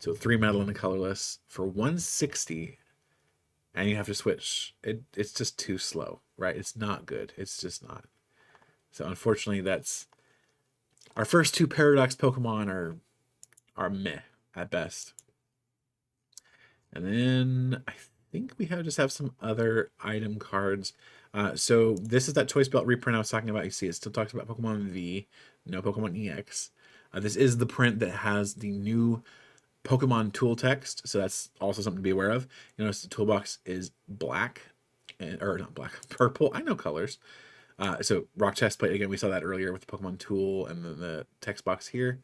so 3 Metal and a colorless for 160, and you have to switch. It's just too slow, right? It's not good. It's just not. So unfortunately, that's our first 2 Paradox Pokemon are meh at best. And then I think we just have some other item cards. So this is that Choice Belt reprint I was talking about. You see, it still talks about Pokemon V, no Pokemon EX. This is the print that has the new Pokemon tool text, so that's also something to be aware of. You notice the toolbox is black, or not black, purple. I know colors. So Rock Chest Plate, again, we saw that earlier with the Pokemon tool and then the text box here.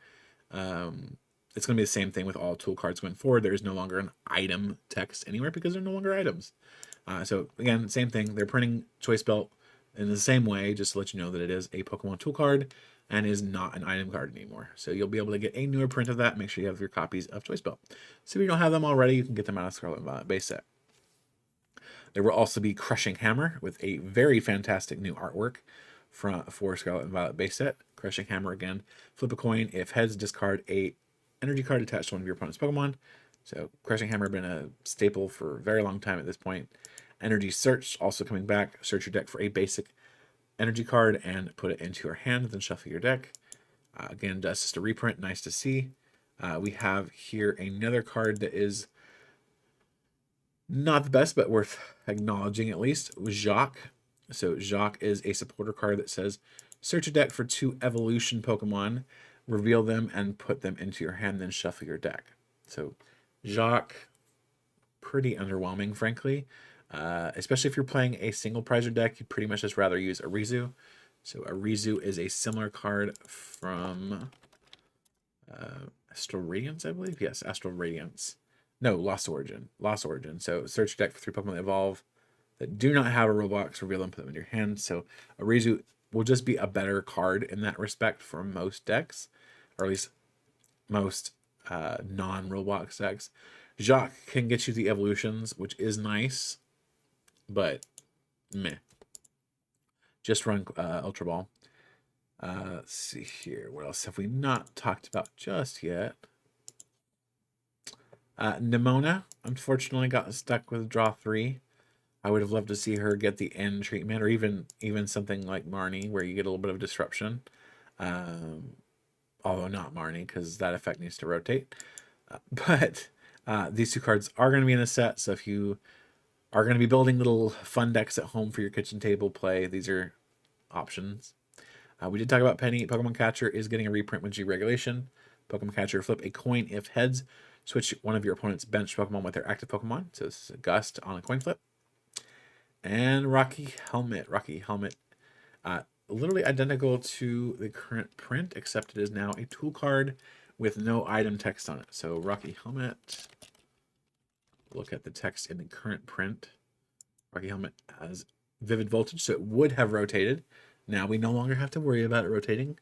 It's going to be the same thing with all tool cards going forward. There is no longer an item text anywhere because they're no longer items. So again, same thing. They're printing Choice Belt in the same way, just to let you know that it is a Pokemon tool card and is not an item card anymore. So you'll be able to get a newer print of that. Make sure you have your copies of Choice Belt. So if you don't have them already, you can get them out of Scarlet and Violet base set. There will also be Crushing Hammer with a very fantastic new artwork for Scarlet and Violet base set. Crushing Hammer again. Flip a coin. If heads, discard a energy card attached to one of your opponent's Pokemon. So Crushing Hammer has been a staple for a very long time at this point. Energy Search also coming back. Search your deck for a basic energy card and put it into your hand, then shuffle your deck. Again, that's just a reprint. Nice to see. We have here another card that is not the best, but worth acknowledging at least. Jacques. So Jacques is a supporter card that says, search a deck for 2 evolution Pokemon, reveal them, and put them into your hand, then shuffle your deck. So Jacques, pretty underwhelming, frankly. Especially if you're playing a single prizer deck, you'd pretty much just rather use Arizu. So Arizu is a similar card from Astral Radiance, I believe. Yes, Astral Radiance. No, Lost Origin. Lost Origin. So search your deck for 3 Pokemon that evolve that do not have a Roblox, reveal them, put them in your hand. So Arizu will just be a better card in that respect for most decks, or at least most non-Roblox decks. Jacques can get you the evolutions, which is nice, but meh. Just run Ultra Ball. Let's see here. What else have we not talked about just yet? Nimona, unfortunately, got stuck with draw 3. I would have loved to see her get the end treatment, or even something like Marnie, where you get a little bit of disruption. Although not Marnie, because that effect needs to rotate. But these 2 cards are going to be in a set, so if you are going to be building little fun decks at home for your kitchen table play, these are options. We did talk about Penny. Pokemon Catcher is getting a reprint with G Regulation. Pokemon Catcher, flip a coin. If heads, switch one of your opponent's bench Pokemon with their active Pokemon. So this is a Gust on a coin flip. And Rocky Helmet. Rocky Helmet, literally identical to the current print, except it is now a tool card with no item text on it. So Rocky Helmet, look at the text in the current print. Rocky Helmet has Vivid Voltage, so it would have rotated. Now we no longer have to worry about it rotating.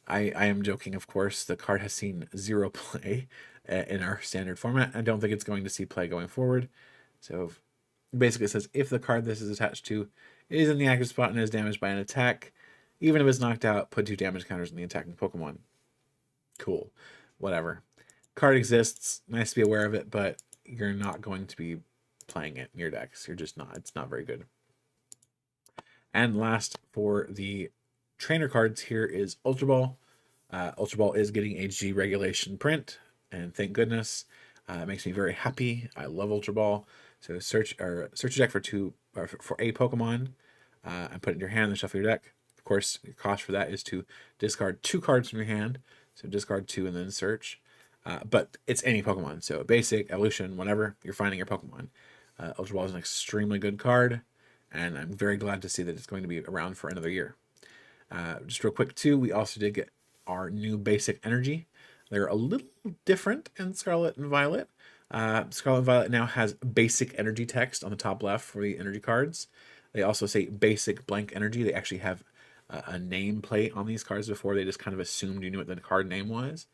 I am joking, of course. The card has seen 0 play in our standard format. I don't think it's going to see play going forward. So basically it says, if the card this is attached to is in the active spot and is damaged by an attack, even if it's knocked out, put 2 damage counters on the attacking Pokemon. Cool. Whatever. Card exists. Nice to be aware of it, but you're not going to be playing it in your decks. You're just not. It's not very good. And last for the trainer cards here is Ultra Ball. Ultra Ball is getting a G Regulation print, and thank goodness. It makes me very happy. I love Ultra Ball. So search your deck for a Pokemon, and put it in your hand and shuffle your deck. Of course, your cost for that is to discard 2 cards from your hand. So discard 2 and then search. But it's any Pokemon. So basic, evolution, whatever, you're finding your Pokemon. Ultra Ball is an extremely good card, and I'm very glad to see that it's going to be around for another year. Just real quick too, we also did get our new basic energy. They're a little different in Scarlet and Violet. Scarlet and Violet now has basic energy text on the top left for the energy cards. They also say basic blank energy. They actually have a name plate on these cards before. They just kind of assumed you knew what the card name was.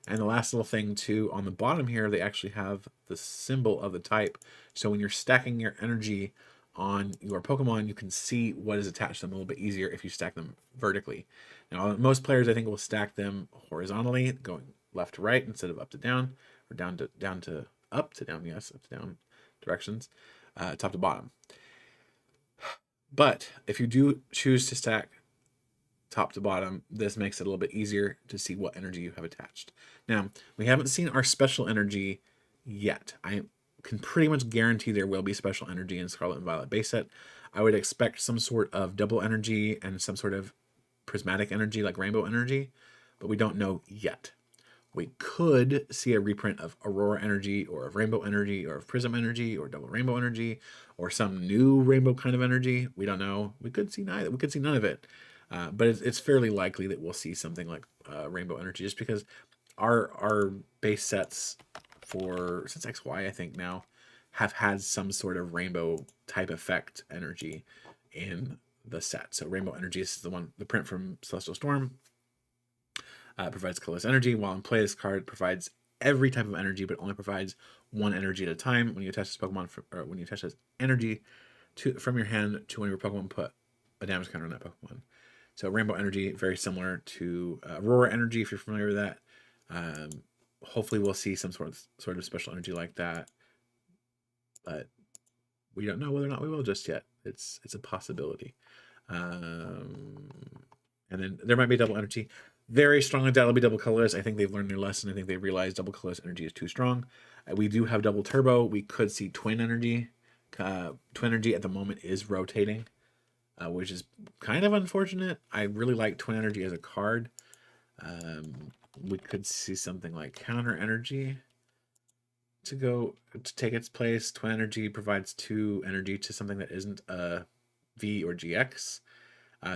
And the last little thing too, on the bottom here, they actually have the symbol of the type. So when you're stacking your energy on your Pokemon, you can see what is attached to them a little bit easier if you stack them vertically. Now, most players, I think, will stack them horizontally, going left to right instead of up to down, or down to up to down, yes, up to down directions, top to bottom. But if you do choose to stack top to bottom, this makes it a little bit easier to see what energy you have attached. Now, we haven't seen our special energy yet. I can pretty much guarantee there will be special energy in Scarlet and Violet base set. I would expect some sort of double energy and some sort of prismatic energy like rainbow energy, but we don't know yet. We could see a reprint of Aurora energy, or of rainbow energy, or of prism energy, or double rainbow energy, or some new rainbow kind of energy. We don't know. We could see neither. We could see none of it. But it's fairly likely that we'll see something like rainbow energy, just because our base sets since XY, I think now, have had some sort of rainbow type effect energy in the set. So Rainbow Energy is the print from Celestial Storm. Provides colorless energy. While in play, this card provides every type of energy, but only provides one energy at a time. When you attach this Pokemon, when you attach this energy from your hand to one of your Pokemon, put a damage counter on that Pokemon. So Rainbow Energy, very similar to Aurora Energy, if you're familiar with that. Hopefully we'll see some sort of special energy like that, but we don't know whether or not we will just yet. It's a possibility. And then there might be double energy. Very strongly that'll be double colorless. I think they've learned their lesson. I think they realized double colorless energy is too strong. We do have double turbo. We could see twin energy. Twin energy at the moment is rotating, which is kind of unfortunate. I really like twin energy as a card. We could see something like counter energy to take its place. Twin energy provides 2 energy to something that isn't a V or GX.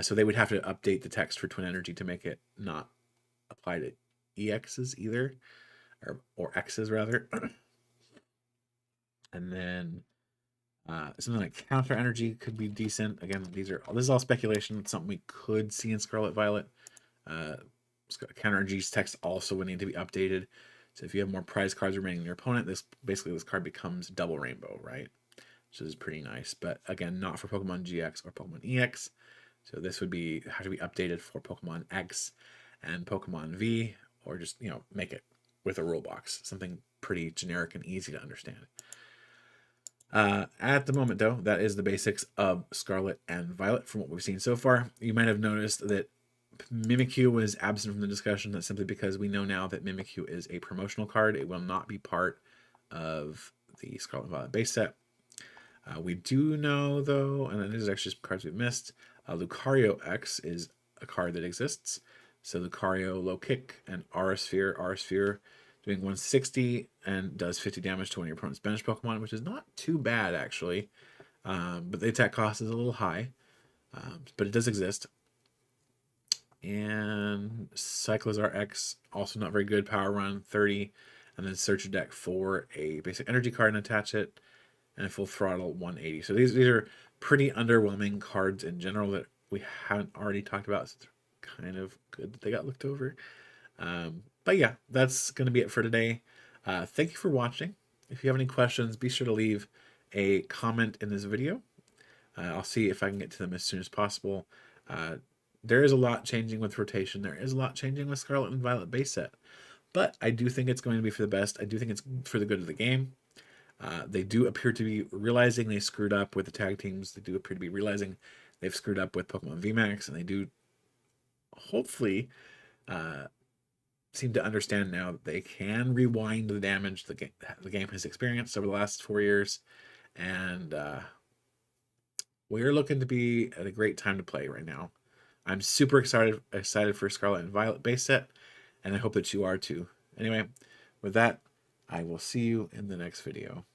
So they would have to update the text for twin energy to make it not apply to EXs either, or Xs rather. And then something like counter energy could be decent. Again, this is all speculation. It's something we could see in Scarlet Violet. Counter energy's text also would need to be updated. So if you have more prize cards remaining in your opponent, this card becomes double rainbow, right? Which is pretty nice. But again, not for Pokemon GX or Pokemon EX. So this would have to be updated for Pokemon X and Pokemon V, or just, make it with a rule box, something pretty generic and easy to understand. At the moment, though, that is the basics of Scarlet and Violet from what we've seen so far. You might have noticed that Mimikyu was absent from the discussion. That's simply because we know now that Mimikyu is a promotional card. It will not be part of the Scarlet and Violet base set. We do know, though, and this is actually some cards we've missed, Lucario X is a card that exists. So Lucario, low kick, and Aura-Sphere. Aura-Sphere doing 160 and does 50 damage to one of your opponent's bench Pokemon, which is not too bad, actually. But the attack cost is a little high, but it does exist. And Cyclizar X, also not very good. Power Run, 30. And then search your deck for a basic energy card and attach it. And Full Throttle, 180. So these are pretty underwhelming cards in general that we haven't already talked about. So it's kind of good that they got looked over. But yeah, that's going to be it for today. Thank you for watching. If you have any questions, be sure to leave a comment in this video. I'll see if I can get to them as soon as possible. There is a lot changing with rotation. There is a lot changing with Scarlet and Violet base set. But I do think it's going to be for the best. I do think it's for the good of the game. They do appear to be realizing they screwed up with the tag teams. They do appear to be realizing they've screwed up with Pokemon VMAX. And they do hopefully seem to understand now that they can rewind the damage the game has experienced over the last 4 years. And we're looking to be at a great time to play right now. I'm super excited for Scarlet and Violet base set, and I hope that you are too. Anyway, with that, I will see you in the next video.